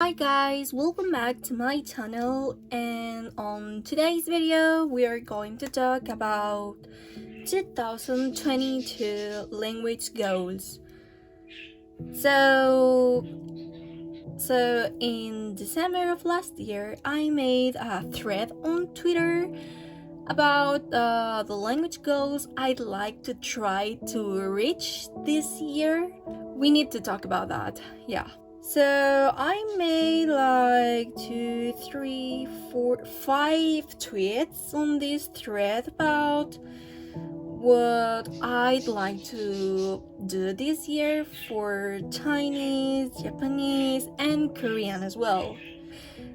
Hi guys, welcome back to my channel, and on today's video we are going to talk about 2022 language goals. So in December of last year I made a thread on Twitter about the language goals I'd like to try to reach this year. We need to talk about that, yeah. So I made like 5 tweets on this thread about what I'd like to do this year for Chinese, Japanese, and Korean as well.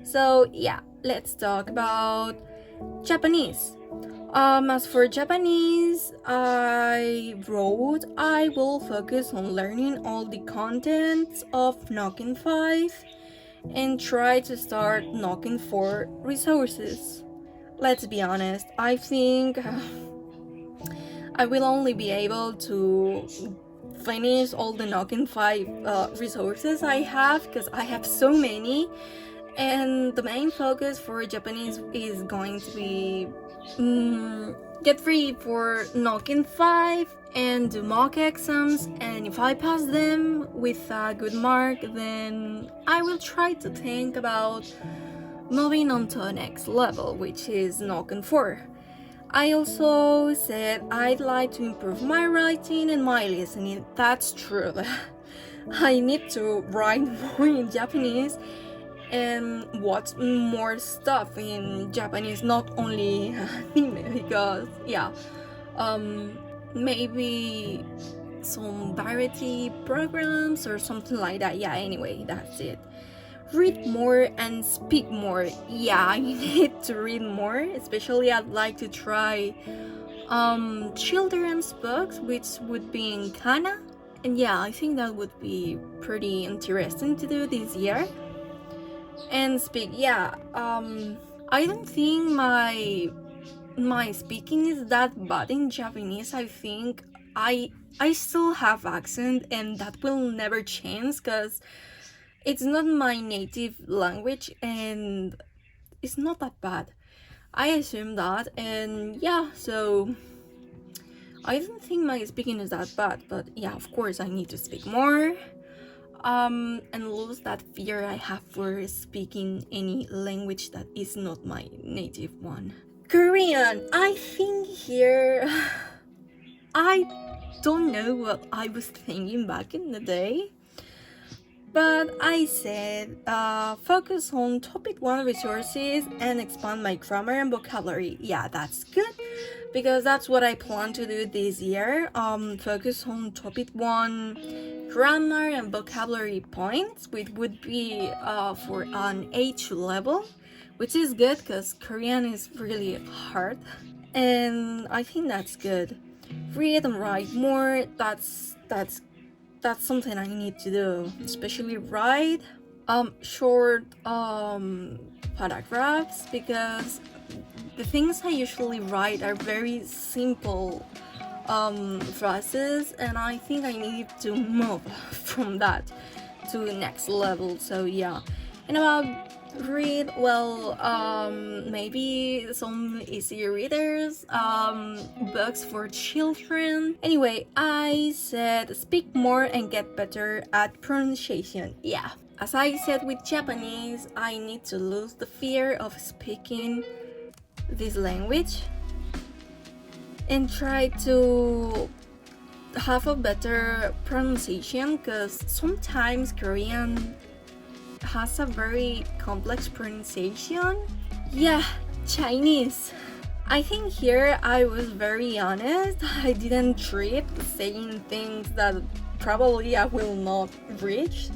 So yeah, let's talk about Japanese. As for Japanese, I wrote I will focus on learning all the contents of Nokken 5 and try to start Nokken 4 resources. Let's be honest, I think I will only be able to finish all the Nokken 5 resources I have because I have so many, and the main focus for Japanese is going to be get ready for Nokken 5 and do mock exams, and if I pass them with a good mark, then I will try to think about moving on to the next level, which is Nokken 4. I also said I'd like to improve my writing and my listening. That's true. I need to write more in Japanese and watch more stuff in Japanese, not only anime, because maybe some variety programs or something like that. Yeah, anyway, that's it. Read more and speak more. Yeah, I need to read more, especially I'd like to try children's books, which would be in Kana. And yeah, I think that would be pretty interesting to do this year. And speak, yeah, I don't think my speaking is that bad in Japanese. I think I still have accent, and that will never change because it's not my native language, and it's not that bad. I assume that, and yeah, so I don't think my speaking is that bad, but yeah, of course I need to speak more, and lose that fear I have for speaking any language that is not my native one. Korean, I think here I don't know what I was thinking back in the day, but I said focus on topic 1 resources and expand my grammar and vocabulary. Yeah, that's good because that's what I plan to do this year. Focus on topic 1 grammar and vocabulary points, which would be for an A2 level, which is good because Korean is really hard, and I think that's good. Read and write more. That's something I need to do, especially write short paragraphs, because the things I usually write are very simple phrases, and I think I need to move from that to the next level. So yeah, and about read, well, maybe some easy readers, books for children. Anyway, I said speak more and get better at pronunciation. Yeah, as I said with Japanese, I need to lose the fear of speaking this language and try to have a better pronunciation, because sometimes Korean has a very complex pronunciation. Yeah, Chinese. I think here I was very honest. I didn't trip saying things that probably I will not reach.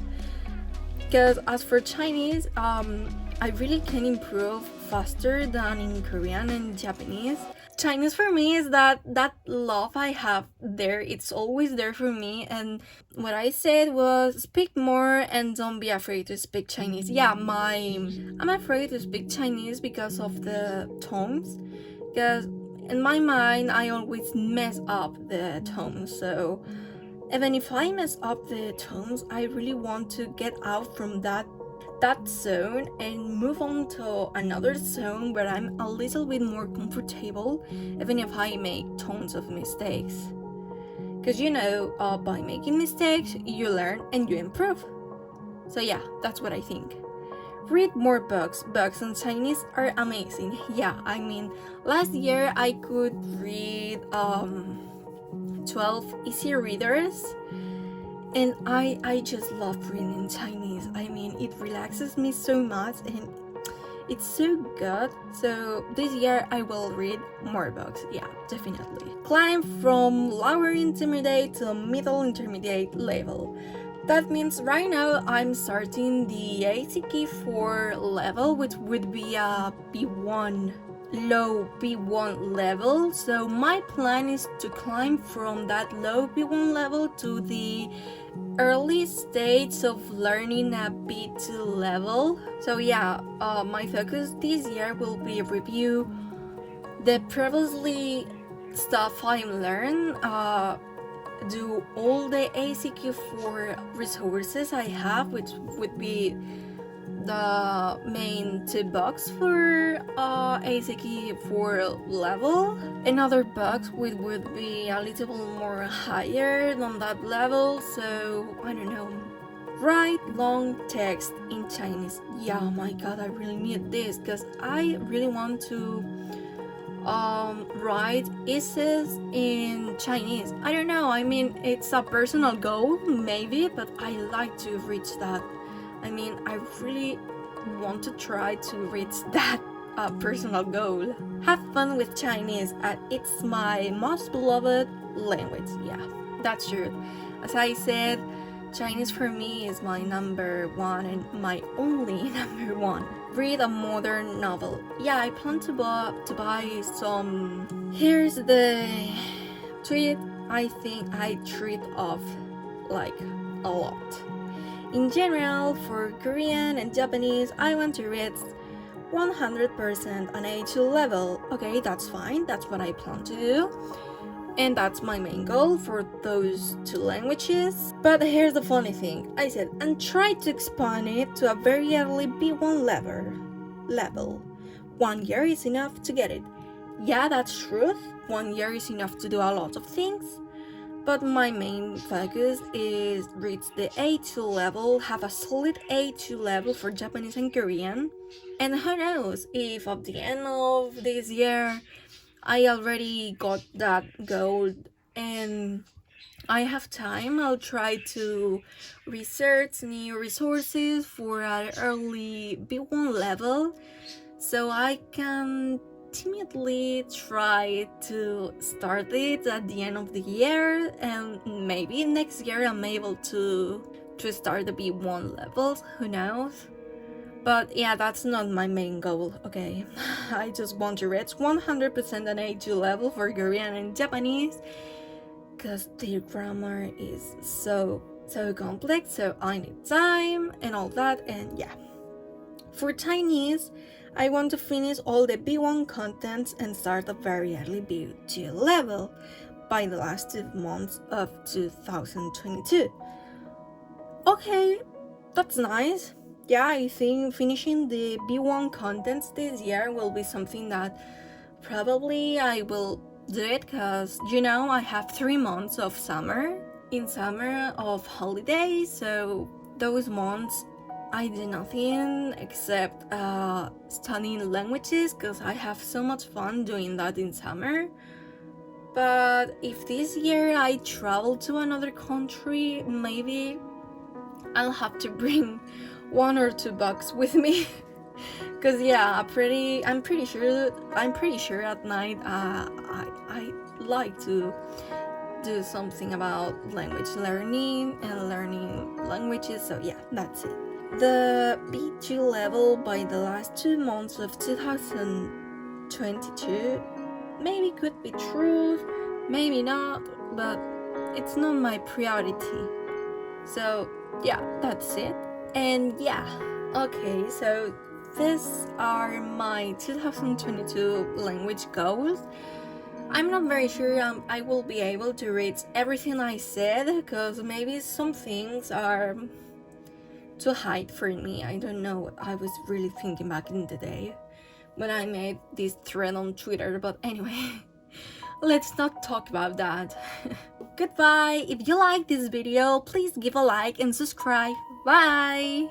Because as for Chinese, I really can improve faster than in Korean and Japanese. Chinese for me is that love I have there, it's always there for me, and what I said was speak more and don't be afraid to speak Chinese. Yeah, I'm afraid to speak Chinese because of the tones, because in my mind I always mess up the tones, so even if I mess up the tones, I really want to get out from that that zone and move on to another zone where I'm a little bit more comfortable, even if I make tons of mistakes. Because by making mistakes, you learn and you improve. So yeah, that's what I think. Read more books. Books in Chinese are amazing. Yeah, I mean, last year I could read 12 easy readers, and I just love reading in Chinese. I mean, it relaxes me so much and it's so good. So this year I will read more books. Yeah, definitely. Climb from lower intermediate to middle intermediate level. That means right now I'm starting the ACK 4 level, which would be a B1, low B1 level. So my plan is to climb from that low B1 level to the early stage of learning a B2 level. So yeah, my focus this year will be review the previously stuff I learned, do all the ACQ4 resources I have, which would be the main 2 books for ACQ4 level. Another book which would be a little more higher than that level, so I don't know. Write long text in Chinese. Yeah, oh my god, I really need this because I really want to write essays in Chinese. I don't know, I mean, it's a personal goal maybe, but I like to reach that. I mean, I really want to try to reach that personal goal. Have fun with Chinese, it's my most beloved language. Yeah, that's true. As I said, Chinese for me is my number one and my only number one. Read a modern novel. Yeah, I plan to buy some. Here's the tweet. I think I treat off like a lot. In general, for Korean and Japanese, I want to read 100% on A2 level. Okay, that's fine. That's what I plan to do. And that's my main goal for those 2 languages. But here's the funny thing. I said, and try to expand it to a very early B1 level. 1 year is enough to get it. Yeah, that's true. 1 year is enough to do a lot of things. But my main focus is reach the A2 level, have a solid A2 level for Japanese and Korean. And who knows if at the end of this year I already got that goal and I have time, I'll try to research new resources for an early B1 level so I can timidly try to start it at the end of the year, and maybe next year I'm able to start the B1 levels, who knows. But yeah, that's not my main goal, okay? I just want to reach 100% an A2 level for Korean and Japanese because their grammar is so complex, so I need time and all that, and yeah. For Chinese, I want to finish all the B1 contents and start a very early B2 level by the last 2 months of 2022. Okay, that's nice. Yeah, I think finishing the B1 contents this year will be something that probably I will do it because, I have 3 months of summer. In summer of holidays, so those months I do nothing except studying languages because I have so much fun doing that in summer. But if this year I travel to another country, maybe I'll have to bring 1 or 2 books with me. Cause yeah, I'm pretty sure at night I like to do something about language learning and learning languages. So yeah, that's it. The B2 level by the last 2 months of 2022 maybe could be true, maybe not, but it's not my priority. So yeah, that's it. And yeah, okay, so these are my 2022 language goals. I'm not very sure I will be able to reach everything I said because maybe some things are to hide for me. I don't know what I was really thinking back in the day when I made this thread on Twitter, but anyway, let's not talk about that. Goodbye. If you like this video, please give a like and subscribe. Bye.